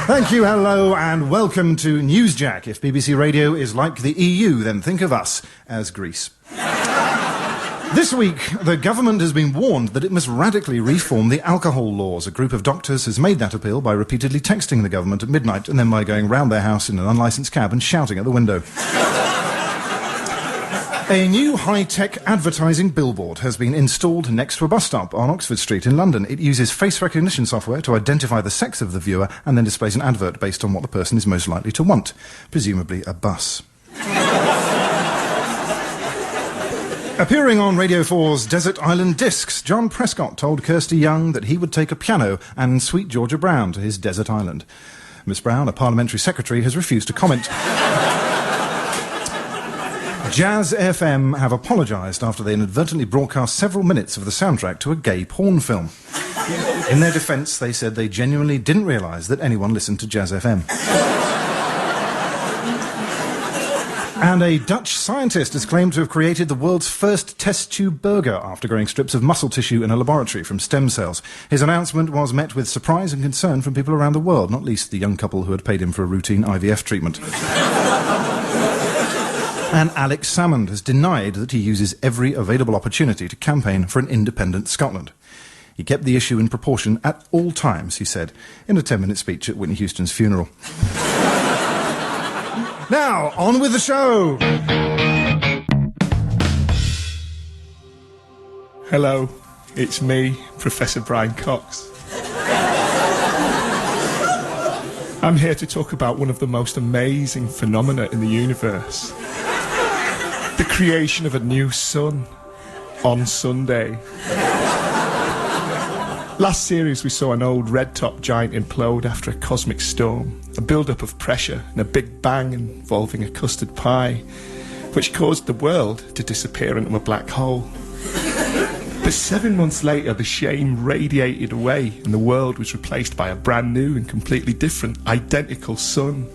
Thank you, hello, and welcome to Newsjack. If BBC Radio is like the EU, then think of us as Greece. This week, the government has been warned that it must radically reform the alcohol laws. A group of doctors has made that appeal by repeatedly texting the government at midnight and then by going round their house in an unlicensed cab and shouting at the window. A new high-tech advertising billboard has been installed next to a bus stop on Oxford Street in London. It uses face recognition software to identify the sex of the viewer and then displays an advert based on what the person is most likely to want, presumably a bus. Appearing on Radio 4's Desert Island Discs, John Prescott told Kirsty Young that he would take a piano and Sweet Georgia Brown to his desert island. Miss Brown, a parliamentary secretary, has refused to comment. Jazz FM have apologised after they inadvertently broadcast several minutes of the soundtrack to a gay porn film. In their defence, they said they genuinely didn't realise that anyone listened to Jazz FM. And a Dutch scientist has claimed to have created the world's first test tube burger after growing strips of muscle tissue in a laboratory from stem cells. His announcement was met with surprise and concern from people around the world, not least the young couple who had paid him for a routine IVF treatment. And Alex Salmond has denied that he uses every available opportunity to campaign for an independent Scotland. He kept the issue in proportion at all times, he said, in a 10-minute speech at Whitney Houston's funeral. Now, on with the show! Hello, it's me, Professor Brian Cox. I'm here to talk about one of the most amazing phenomena in the universe. The creation of a new sun on Sunday. Last series we saw an old red-top giant implode after a cosmic storm, a build-up of pressure and a big bang involving a custard pie, which caused the world to disappear into a black hole. But 7 months later, the shame radiated away and the world was replaced by a brand new and completely different, identical sun.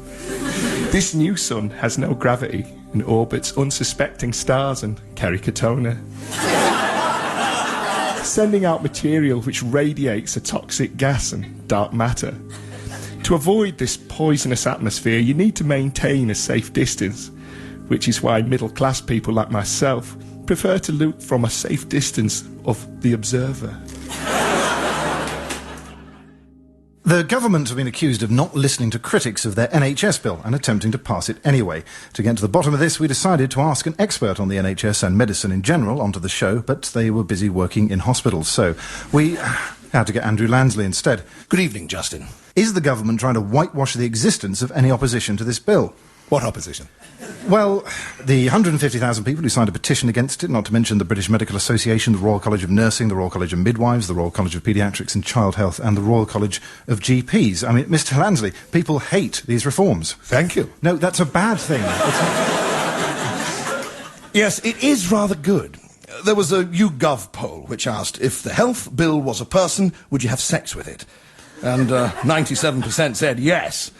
This new sun has no gravity and orbits unsuspecting stars and Kerikatona, sending out material which radiates a toxic gas and dark matter. To avoid this poisonous atmosphere, you need to maintain a safe distance, which is why middle-class people like myself prefer to look from a safe distance of the observer. The government have been accused of not listening to critics of their NHS bill and attempting to pass it anyway. To get to the bottom of this, we decided to ask an expert on the NHS and medicine in general onto the show, but they were busy working in hospitals, so we had to get Andrew Lansley instead. Good evening, Justin. Is the government trying to whitewash the existence of any opposition to this bill? What opposition? Well, the 150,000 people who signed a petition against it, not to mention the British Medical Association, the Royal College of Nursing, the Royal College of Midwives, the Royal College of Paediatrics and Child Health, and the Royal College of GPs. I mean, Mr. Lansley, people hate these reforms. Thank you. No, that's a bad thing. Yes, it is rather good. There was a YouGov poll which asked, if the health bill was a person, would you have sex with it? And 97% said yes.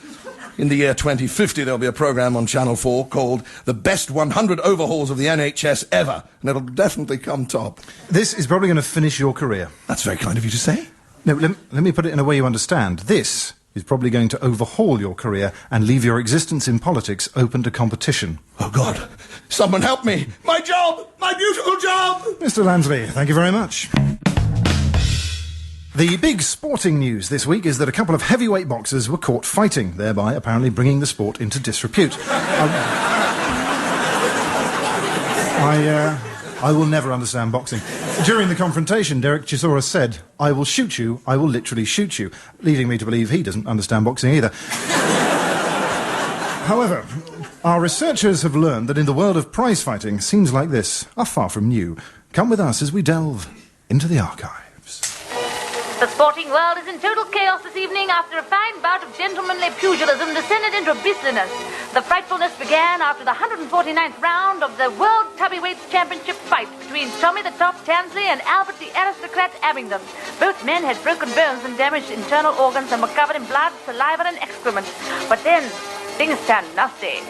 In the year 2050, there'll be a programme on Channel 4 called The Best 100 Overhauls of the NHS Ever, and it'll definitely come top. This is probably going to finish your career. That's very kind of you to say. No, let me put it in a way you understand. This is probably going to overhaul your career and leave your existence in politics open to competition. Oh, God. Someone help me. My job! My beautiful job! Mr. Lansley, thank you very much. The big sporting news this week is that a couple of heavyweight boxers were caught fighting, thereby apparently bringing the sport into disrepute. I will never understand boxing. During the confrontation, Derek Chisora said, "I will shoot you, I will literally shoot you," leading me to believe he doesn't understand boxing either. However, our researchers have learned that in the world of prize fighting, scenes like this are far from new. Come with us as we delve into the archives. The sporting world is in total chaos this evening after a fine bout of gentlemanly pugilism descended into beastliness. The frightfulness began after the 149th round of the World Tubbyweights Championship fight between Tommy the Top Tansley and Albert the Aristocrat Abingdon. Both men had broken bones and damaged internal organs and were covered in blood, saliva and excrement. But then, things turned nasty.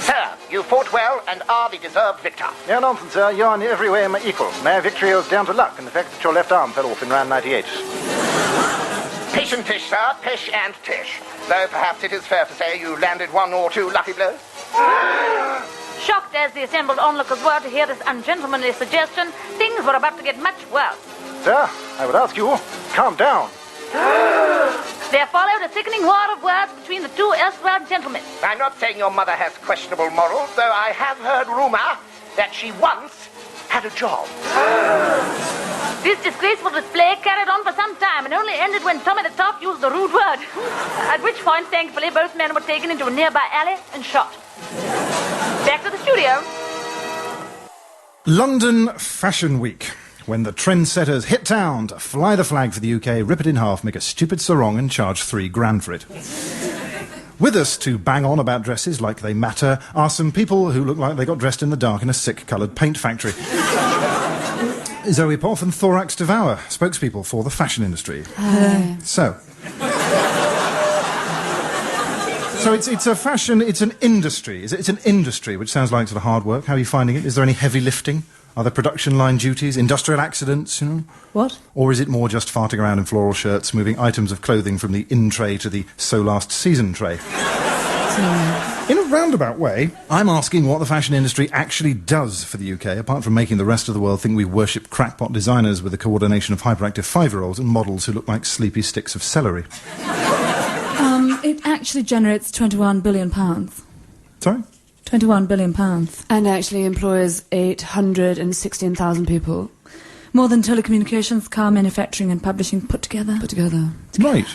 Sir, you fought well and are the deserved victor. No nonsense, sir. You are in every way my equal. My victory was down to luck and the fact that your left arm fell off in round 98. Patience Pish and tish, sir. Pish and tish. Though perhaps it is fair to say you landed one or two lucky blows. Shocked as the assembled onlookers were to hear this ungentlemanly suggestion, things were about to get much worse. Sir, I would ask you, calm down. There followed a sickening war of words between the two erstwhile gentlemen. I'm not saying your mother has questionable morals, though I have heard rumour that she once had a job. This disgraceful display carried on for some time and only ended when Tommy the Top used a rude word. At which point, thankfully, both men were taken into a nearby alley and shot. Back to the studio. London Fashion Week. When the trendsetters hit town to fly the flag for the UK, rip it in half, make a stupid sarong and charge £3,000 for it. With us to bang on about dresses like they matter are some people who look like they got dressed in the dark in a sick-coloured paint factory. Zoe Poff and Thorax Devour, spokespeople for the fashion industry. So it's a fashion, it's an industry. It's an industry, which sounds like sort of hard work. How are you finding it? Is there any heavy lifting? Are there production line duties, industrial accidents, you know? What? Or is it more just farting around in floral shirts, moving items of clothing from the in tray to the so last season tray? In a roundabout way, I'm asking what the fashion industry actually does for the UK, apart from making the rest of the world think we worship crackpot designers with a coordination of hyperactive 5-year-olds and models who look like sleepy sticks of celery. It actually generates £21 billion. Sorry? £21 billion. And actually employs 816,000 people. More than telecommunications, car manufacturing and publishing put together. Right.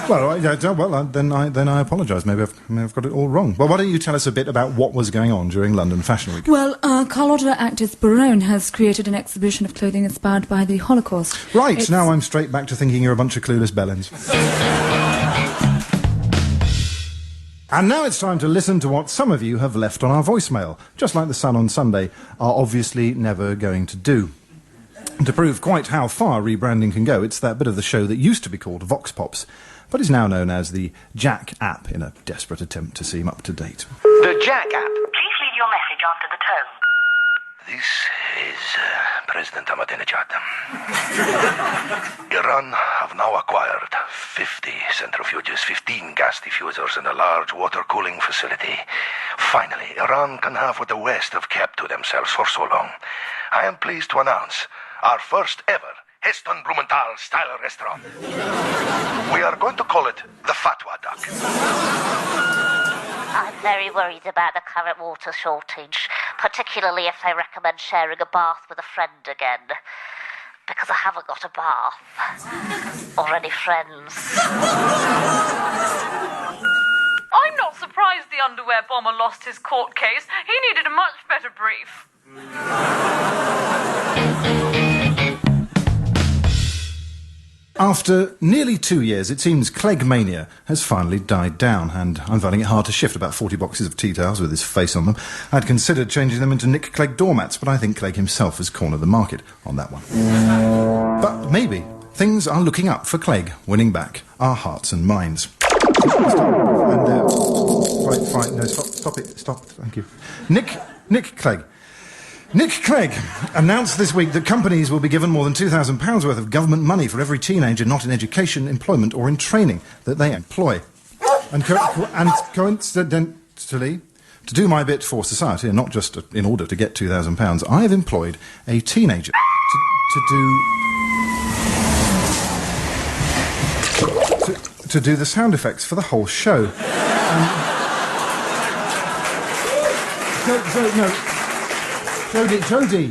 Then I apologise. Maybe I've got it all wrong. Well, why don't you tell us a bit about what was going on during London Fashion Week? Well, Carlotta actress Barone has created an exhibition of clothing inspired by the Holocaust. Right, now I'm straight back to thinking you're a bunch of clueless bellends. And now it's time to listen to what some of you have left on our voicemail, just like the Sun on Sunday are obviously never going to do. And to prove quite how far rebranding can go, it's that bit of the show that used to be called Vox Pops, but is now known as the Jack app in a desperate attempt to seem up to date. The Jack app. Please leave your message after the tone. This is President Ahmadinejad. Iran have now acquired 50 centrifuges, 15 gas diffusers and a large water cooling facility. Finally, Iran can have what the West have kept to themselves for so long. I am pleased to announce our first ever Heston Blumenthal style restaurant. We are going to call it the Fatwa Duck. I'm very worried about the current water shortage, particularly if I recommend sharing a bath with a friend again. Because I haven't got a bath. Or any friends. I'm not surprised the underwear bomber lost his court case. He needed a much better brief. After nearly 2 years, it seems Clegg mania has finally died down, and I'm finding it hard to shift about 40 boxes of tea towels with his face on them. I'd considered changing them into Nick Clegg doormats, but I think Clegg himself has cornered the market on that one. But maybe things are looking up for Clegg, winning back our hearts and minds. Stop, thank you. Nick Clegg. Nick Clegg announced this week that companies will be given more than £2,000 worth of government money for every teenager not in education, employment or in training that they employ. And coincidentally, to do my bit for society, and not just in order to get £2,000, I have employed a teenager to do the sound effects for the whole show. Jodie,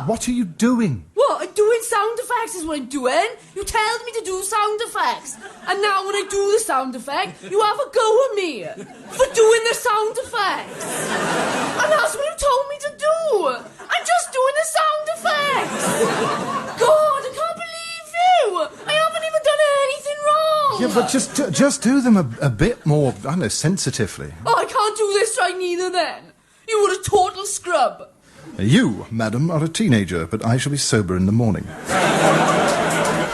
what are you doing? What? I'm doing sound effects is what I'm doing. You told me to do sound effects. And now when I do the sound effect, you have a go at me for doing the sound effects. And that's what you told me to do. I'm just doing the sound effects. God, I can't believe you. I haven't even done anything wrong. Yeah, but just do them a bit more, I don't know, sensitively. Oh, I can't do this right neither then. You were a total scrub. You, madam, are a teenager, but I shall be sober in the morning.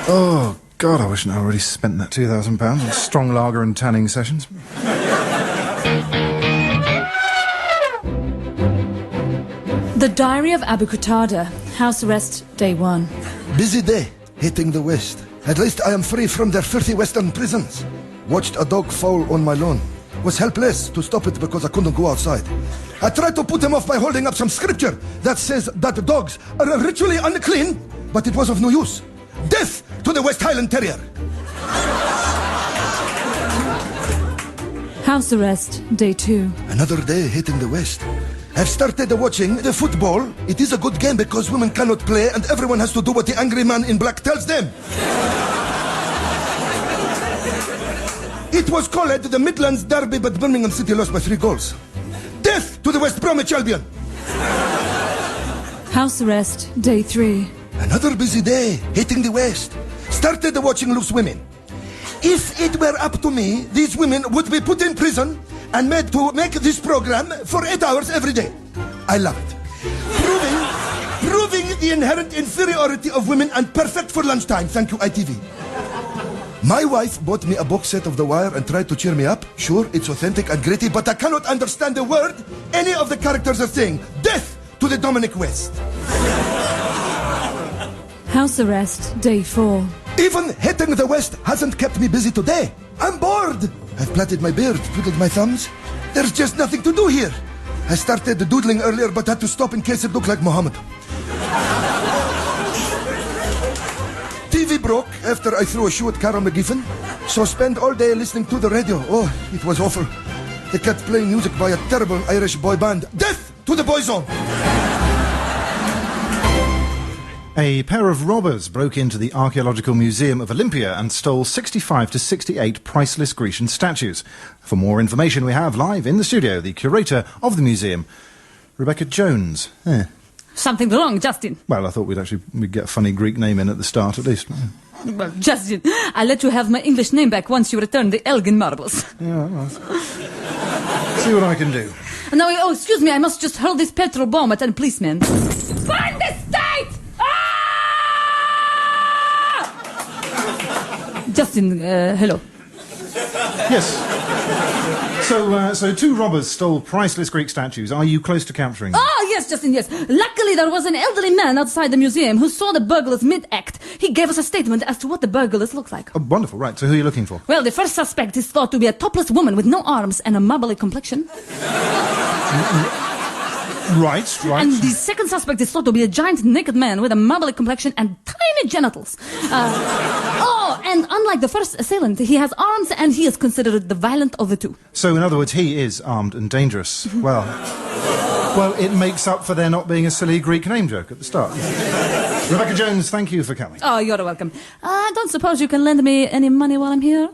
Oh, God, I wish I'd already spent that £2,000 on strong lager and tanning sessions. The Diary of Abu Qatada, house arrest, day 1. Busy day, hitting the West. At least I am free from their filthy western prisons. Watched a dog fall on my lawn. Was helpless to stop it because I couldn't go outside. I tried to put him off by holding up some scripture that says that dogs are ritually unclean, but it was of no use. Death to the West Highland Terrier. House arrest, day 2. Another day hitting the West. I've started watching the football. It is a good game because women cannot play and everyone has to do what the angry man in black tells them. It was called the Midlands Derby, but Birmingham City lost by 3 goals. Death to the West Bromwich Albion. House arrest, day 3. Another busy day, hitting the West. Started watching Loose Women. If it were up to me, these women would be put in prison and made to make this program for 8 hours every day. I love it. Proving the inherent inferiority of women and perfect for lunchtime. Thank you, ITV. My wife bought me a box set of The Wire and tried to cheer me up. Sure, it's authentic and gritty, but I cannot understand a word any of the characters are saying. Death to the Dominic West. House arrest, day 4. Even hitting the West hasn't kept me busy today. I'm bored. I've plaited my beard, twiddled my thumbs. There's just nothing to do here. I started doodling earlier, but had to stop in case it looked like Muhammad. TV broke after I threw a shoe at Carol McGiffin, so spent all day listening to the radio. Oh, it was awful. They kept playing music by a terrible Irish boy band. Death to the Boyzone! A pair of robbers broke into the Archaeological Museum of Olympia and stole 65 to 68 priceless Grecian statues. For more information, we have live in the studio the curator of the museum, Rebecca Jones. Something wrong, Justin. Well, I thought we'd get a funny Greek name in at the start, at least. Well, Justin, I'll let you have my English name back once you return the Elgin marbles. Yeah, well, see what I can do. Now, oh, excuse me, I must just hurl this petrol bomb at a policeman. Find the state! Justin, hello. Yes. So 2 robbers stole priceless Greek statues. Are you close to capturing them? Oh, yes, Justin, yes. Luckily, there was an elderly man outside the museum who saw the burglars mid-act. He gave us a statement as to what the burglars look like. Oh, wonderful. Right, so who are you looking for? Well, the first suspect is thought to be a topless woman with no arms and a marbly complexion. Right. And the second suspect is thought to be a giant naked man with a marbly complexion and tiny genitals. And unlike the first assailant, he has arms and he is considered the violent of the 2. So, in other words, he is armed and dangerous. Well, it makes up for there not being a silly Greek name joke at the start. Rebecca Jones, thank you for coming. Oh, you're welcome. I don't suppose you can lend me any money while I'm here?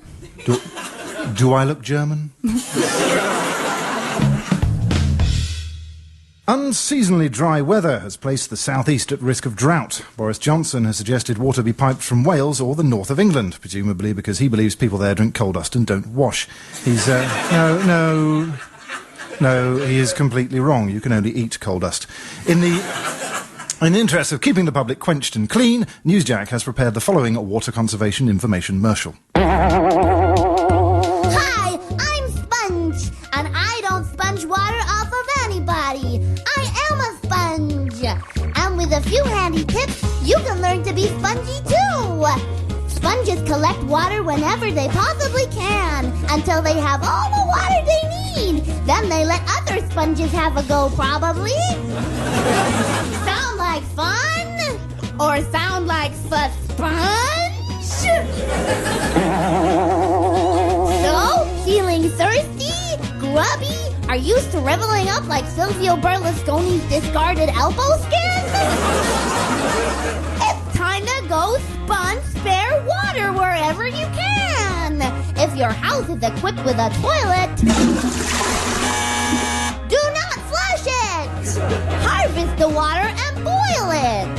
Do I look German? Unseasonably dry weather has placed the southeast at risk of drought. Boris Johnson has suggested water be piped from Wales or the north of England, presumably because he believes people there drink coal dust and don't wash. He's, no, he is completely wrong. You can only eat coal dust. In the interest of keeping the public quenched and clean, Newsjack has prepared the following water conservation information commercial. Hi, I'm Sponge, and I don't sponge water off of anybody. I am a sponge. And with a few handy tips, you can learn to be spongy too. Sponges collect water whenever they possibly can, until they have all the water they need. Then they let other sponges have a go, probably. Sound like fun? Or sound like sponge? So, feeling thirsty? Grubby? Are you shriveling up like Silvio Berlusconi's discarded elbow skin? It's time to go sponge spare water wherever you can. If your house is equipped with a toilet, do not flush it. Harvest the water and boil it.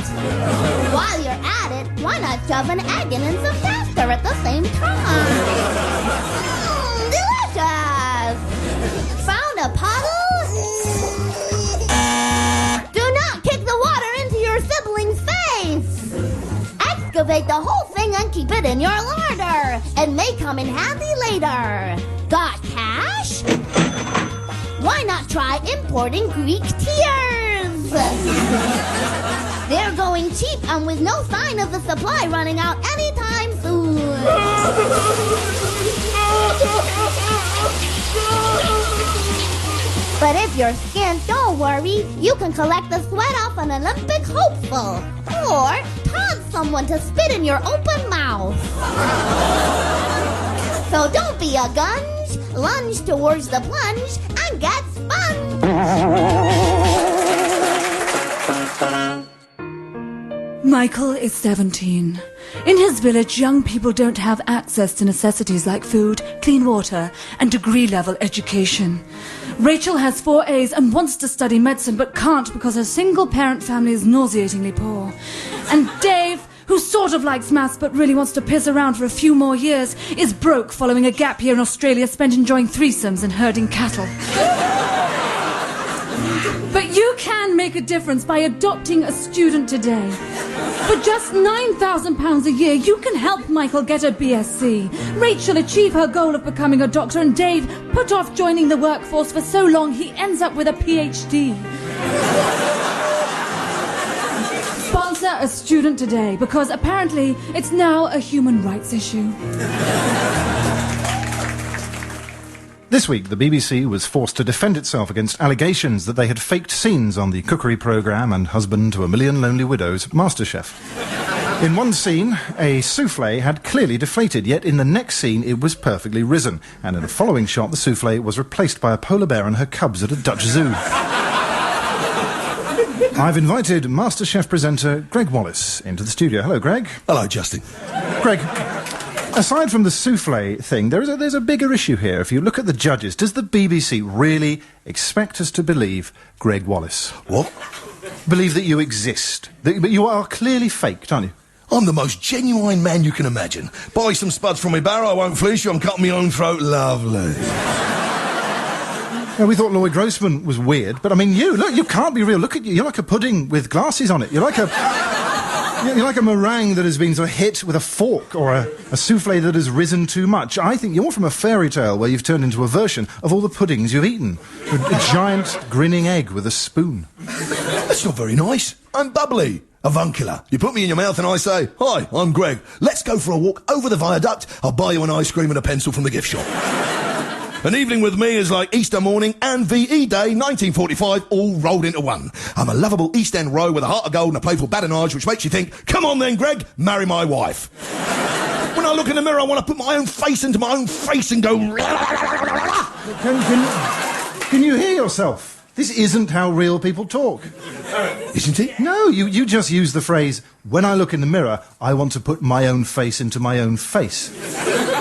While you're at it, why not shove an egg in and some pasta at the same time? Delicious! Found a puddle? Do not kick the water into your sibling's face. Excavate the whole thing and keep it in your larder. It may come in handy later. Got cash? Why not try importing Greek tears? They're going cheap and with no sign of the supply running out anytime soon. But if you're skint, don't worry. You can collect the sweat off an Olympic hopeful. Or taunt someone to spit in your open mouth. So don't be a gunge. Lunge towards the plunge and get sponged. Michael is 17. In his village, young people don't have access to necessities like food, clean water, and degree-level education. Rachel has 4 A's and wants to study medicine but can't because her single-parent family is nauseatingly poor. And Dave, who sort of likes maths but really wants to piss around for a few more years, is broke following a gap year in Australia spent enjoying threesomes and herding cattle. But you can make a difference by adopting a student today. For just £9,000 a year, you can help Michael get a BSc, Rachel achieve her goal of becoming a doctor, and Dave put off joining the workforce for so long he ends up with a PhD. Sponsor a student today, because apparently it's now a human rights issue. This week, the BBC was forced to defend itself against allegations that they had faked scenes on the cookery programme and Husband to a Million Lonely Widows MasterChef. In one scene, a souffle had clearly deflated, yet in the next scene it was perfectly risen, and in a following shot the souffle was replaced by a polar bear and her cubs at a Dutch zoo. I've invited MasterChef presenter Greg Wallace into the studio. Hello, Greg. Hello, Justin. Greg, aside from the souffle thing, there's a bigger issue here. If you look at the judges, does the BBC really expect us to believe Greg Wallace? What? Believe that you exist. But you are clearly faked, aren't you? I'm the most genuine man you can imagine. Buy some spuds from me, Barrow, I won't fleece you, I'm cutting my own throat. Lovely. Yeah, we thought Lloyd Grossman was weird, but I mean, you can't be real. Look at you. You're like a pudding with glasses on it. You're like a meringue that has been sort of hit with a fork, or a souffle that has risen too much. I think you're from a fairy tale where you've turned into a version of all the puddings you've eaten. A giant grinning egg with a spoon. That's not very nice. I'm bubbly. Avuncular. You put me in your mouth and I say, "Hi, I'm Greg. Let's go for a walk over the viaduct. I'll buy you an ice cream and a pencil from the gift shop." An evening with me is like Easter morning and VE Day 1945 all rolled into one. I'm a lovable East End row with a heart of gold and a playful badinage which makes you think, come on then, Greg, marry my wife. When I look in the mirror, I want to put my own face into my own face and go... Can you hear yourself? This isn't how real people talk. Isn't it? No, you just use the phrase, when I look in the mirror, I want to put my own face into my own face.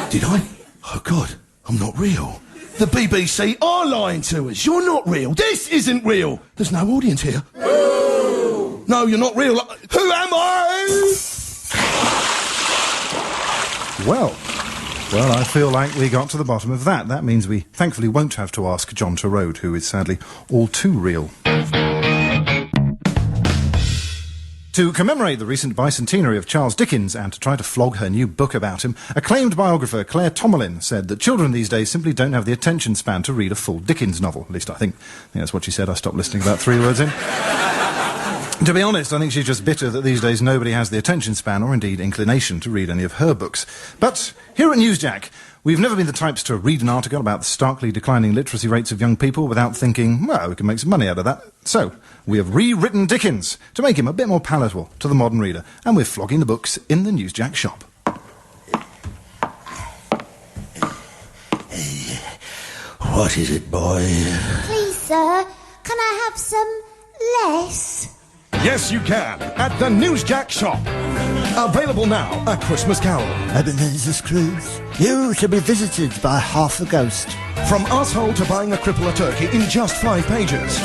Did I? Oh, God, I'm not real. The BBC are lying to us. You're not real. This isn't real. There's no audience here. Ooh. No, you're not real. Who am I? Well, I feel like we got to the bottom of that. That means we thankfully won't have to ask John Turode, who is sadly all too real. To commemorate the recent bicentenary of Charles Dickens and to try to flog her new book about him, acclaimed biographer Claire Tomalin said that children these days simply don't have the attention span to read a full Dickens novel. At least I think that's what she said. I stopped listening about 3 words in. To be honest, I think she's just bitter that these days nobody has the attention span or indeed inclination to read any of her books. But here at Newsjack, we've never been the types to read an article about the starkly declining literacy rates of young people without thinking, well, we can make some money out of that. So, we have rewritten Dickens to make him a bit more palatable to the modern reader, and we're flogging the books in the Newsjack shop. What is it, boy? Please, sir, can I have some less? Yes, you can, at the Newsjack shop. Available now, A Christmas Carol. Ebenezer Scrooge, you shall be visited by half a ghost. From asshole to buying a cripple a turkey in just 5 pages.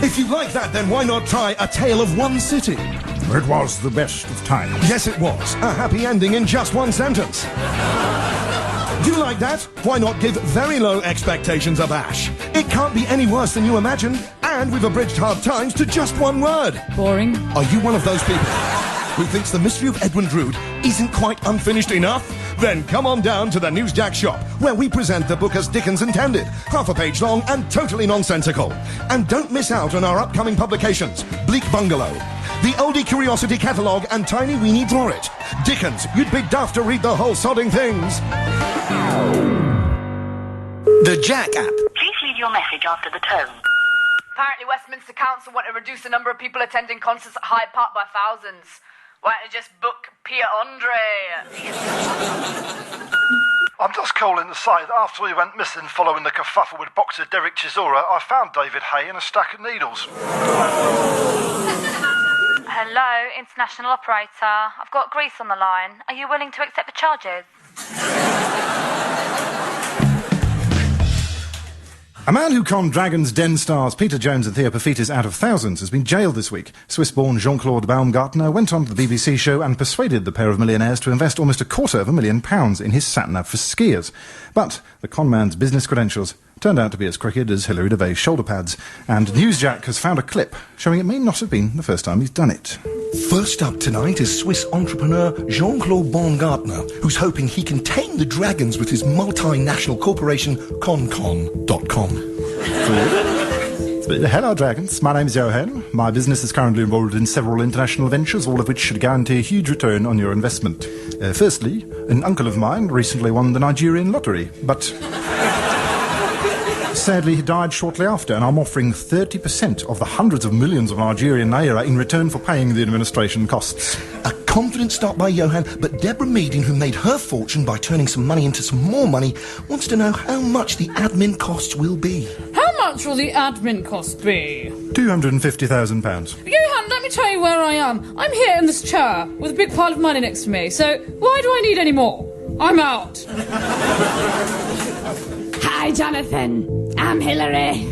If you like that, then why not try A Tale of One City? It was the best of times. Yes, it was. A happy ending in just 1 sentence. Do you like that? Why not give Very Low Expectations a bash? It can't be any worse than you imagine. And we've abridged Hard Times to just 1 word. Boring. Are you one of those people who thinks the mystery of Edwin Drood isn't quite unfinished enough? Then come on down to the Newsjack shop, where we present the book as Dickens intended, half a page long and totally nonsensical. And don't miss out on our upcoming publications, Bleak Bungalow, the Oldie Curiosity Catalogue and Tiny Weeny Draw It. Dickens, you'd be daft to read the whole sodding things. The Jack app. Please leave your message after the tone. Apparently Westminster Council want to reduce the number of people attending concerts at Hyde Park by thousands. Why don't you just book Pierre Andre? I'm just calling to say that after he went missing following the kerfuffle with boxer Derek Chisora, I found David Hay in a stack of needles. Hello, international operator. I've got Greece on the line. Are you willing to accept the charges? A man who conned Dragon's Den stars Peter Jones and Theopaphitis out of thousands has been jailed this week. Swiss-born Jean-Claude Baumgartner went on to the BBC show and persuaded the pair of millionaires to invest almost £250,000 in his sat-nav for skiers. But the conman's business credentials turned out to be as crooked as Hilary Devey's shoulder pads, and Newsjack has found a clip showing it may not have been the first time he's done it. First up tonight is Swiss entrepreneur Jean-Claude Baumgartner, who's hoping he can tame the dragons with his multinational corporation ConCon.com. Hello, dragons. My name is Johan. My business is currently involved in several international ventures, all of which should guarantee a huge return on your investment. Firstly, an uncle of mine recently won the Nigerian lottery, but sadly he died shortly after, and I'm offering 30% of the hundreds of millions of Nigerian naira in return for paying the administration costs. A confident start by Johan, but Deborah Meading, who made her fortune by turning some money into some more money, wants to know how much the admin costs will be. How much will the admin cost be? £250,000. Johan, let me tell you where I am. I'm here in this chair with a big pile of money next to me, so why do I need any more? I'm out. Hi, Jonathan. I'm Hilary.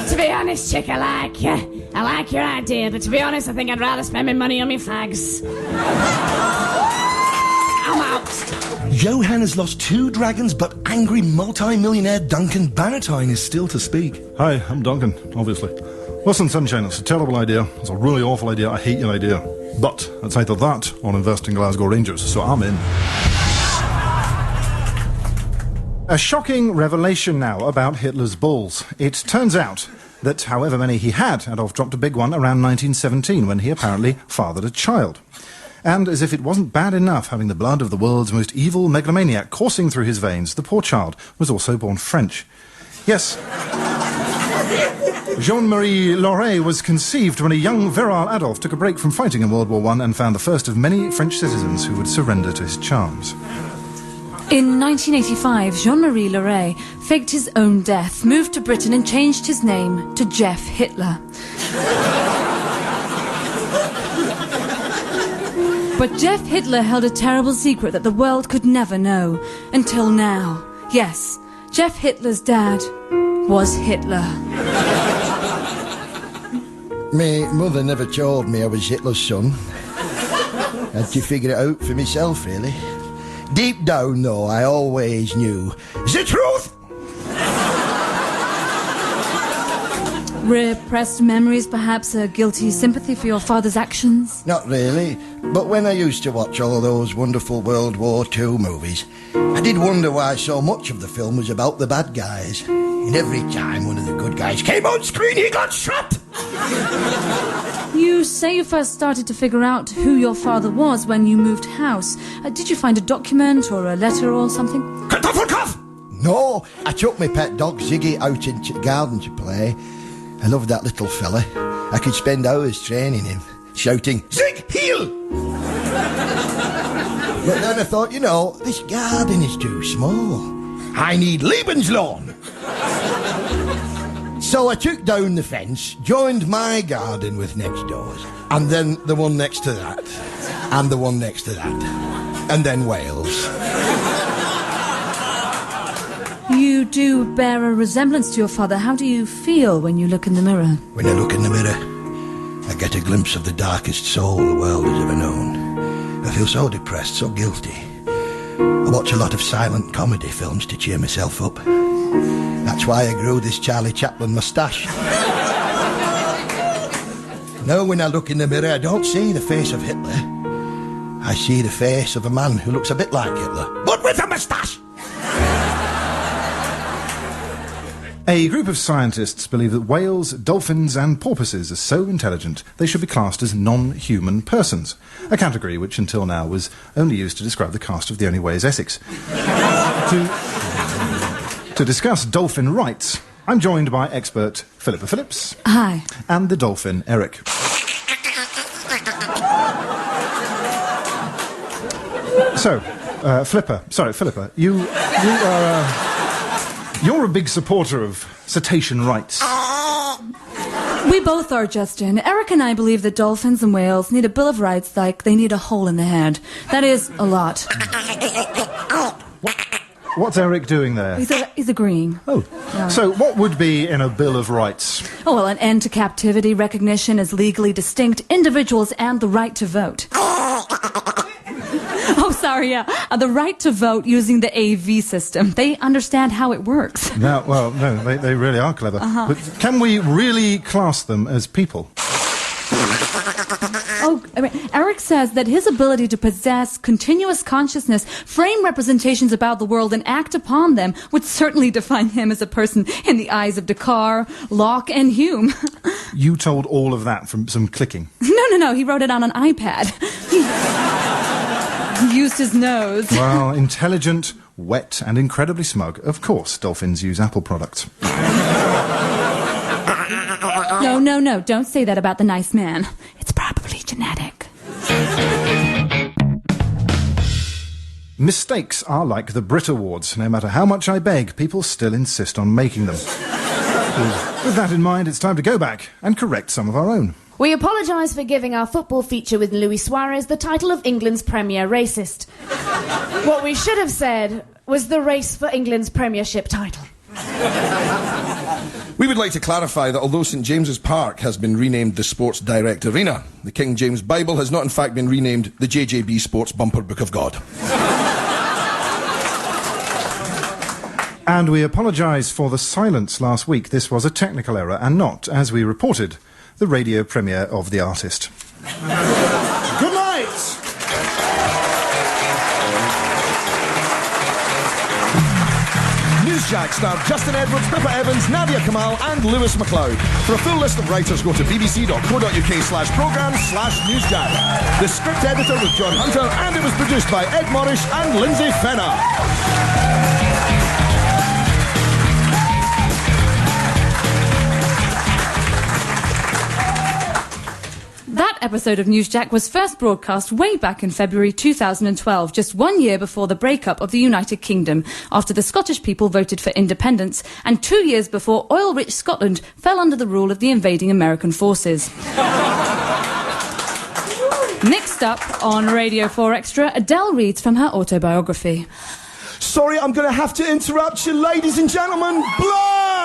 To be honest, chick, I like you. I like your idea, but to be honest, I think I'd rather spend my money on me fags. I'm out. Johan has lost 2 dragons, but angry multi-millionaire Duncan Bannatyne is still to speak. Hi, I'm Duncan, obviously. Listen, Sunshine, it's a terrible idea. It's a really awful idea. I hate your idea. But I'd say to that on investing Glasgow Rangers, so I'm in. A shocking revelation now about Hitler's balls. It turns out that however many he had, Adolf dropped a big one around 1917 when he apparently fathered a child. And as if it wasn't bad enough having the blood of the world's most evil megalomaniac coursing through his veins, the poor child was also born French. Yes. Jean-Marie Laurey was conceived when a young virile Adolf took a break from fighting in World War I and found the first of many French citizens who would surrender to his charms. In 1985, Jean-Marie Laurey faked his own death, moved to Britain and changed his name to Jeff Hitler. But Jeff Hitler held a terrible secret that the world could never know, until now. Yes, Jeff Hitler's dad was Hitler. My mother never told me I was Hitler's son. I had to figure it out for myself, really. Deep down, though, I always knew the truth! Repressed memories, perhaps a guilty sympathy for your father's actions? Not really, but when I used to watch all those wonderful World War II movies, I did wonder why so much of the film was about the bad guys. And every time one of the good guys came on screen, he got shot! You say you first started to figure out who your father was when you moved house. Did you find a document or a letter or something? Kartoffelkopf! No, I took my pet dog Ziggy out into the garden to play. I loved that little fella. I could spend hours training him, shouting, Zig, heel! But then I thought, you know, this garden is too small. I need Lebenslohn. So I took down the fence, joined my garden with next door's, and then the one next to that, and the one next to that, and then Wales. You do bear a resemblance to your father. How do you feel when you look in the mirror? When I look in the mirror, I get a glimpse of the darkest soul the world has ever known. I feel so depressed, so guilty. I watch a lot of silent comedy films to cheer myself up. That's why I grew this Charlie Chaplin moustache. Now when I look in the mirror, I don't see the face of Hitler. I see the face of a man who looks a bit like Hitler, but with a moustache! A group of scientists believe that whales, dolphins and porpoises are so intelligent they should be classed as non-human persons, a category which until now was only used to describe the cast of The Only Way is Essex. To discuss dolphin rights, I'm joined by expert Philippa Phillips. Hi. And the dolphin, Eric. So, Philippa, you're a big supporter of cetacean rights. We both are, Justin. Eric and I believe that dolphins and whales need a Bill of Rights like they need a hole in the head. That is, a lot. What's Eric doing there? He's agreeing. Oh. Yeah. So what would be in a Bill of Rights? Oh, well, an end to captivity, recognition as legally distinct individuals, and the right to vote. Oh, sorry, yeah. The right to vote using the AV system. They understand how it works. No, they really are clever. Uh-huh. But can we really class them as people? Oh, I mean, Eric says that his ability to possess continuous consciousness, frame representations about the world, and act upon them would certainly define him as a person in the eyes of Descartes, Locke, and Hume. You told all of that from some clicking? No, he wrote it on an iPad. He used his nose. Well, intelligent, wet, and incredibly smug. Of course, dolphins use Apple products. No, don't say that about the nice man. It's probably genetic. Mistakes are like the Brit Awards. No matter how much I beg, people still insist on making them. With that in mind, it's time to go back and correct some of our own. We apologise for giving our football feature with Luis Suarez the title of England's Premier Racist. What we should have said was the race for England's Premiership title. We would like to clarify that although St James's Park has been renamed the Sports Direct Arena, the King James Bible has not in fact been renamed the JJB Sports Bumper Book of God. And we apologise for the silence last week. This was a technical error and not, as we reported, the radio premiere of The Artist. Good night! Newsjack starred Justin Edwards, Pippa Evans, Nadia, Kamil and Lewis MacLeod. For a full list of writers, go to bbc.co.uk/programmes/Newsjack. The script editor was John Hunter and it was produced by Ed Morrish and Lyndsay Fenner. That episode of Newsjack was first broadcast way back in February 2012, just 1 year before the breakup of the United Kingdom, after the Scottish people voted for independence, and 2 years before oil-rich Scotland fell under the rule of the invading American forces. Next up on Radio 4 Extra, Adele reads from her autobiography. Sorry, I'm going to have to interrupt you, ladies and gentlemen. Blood!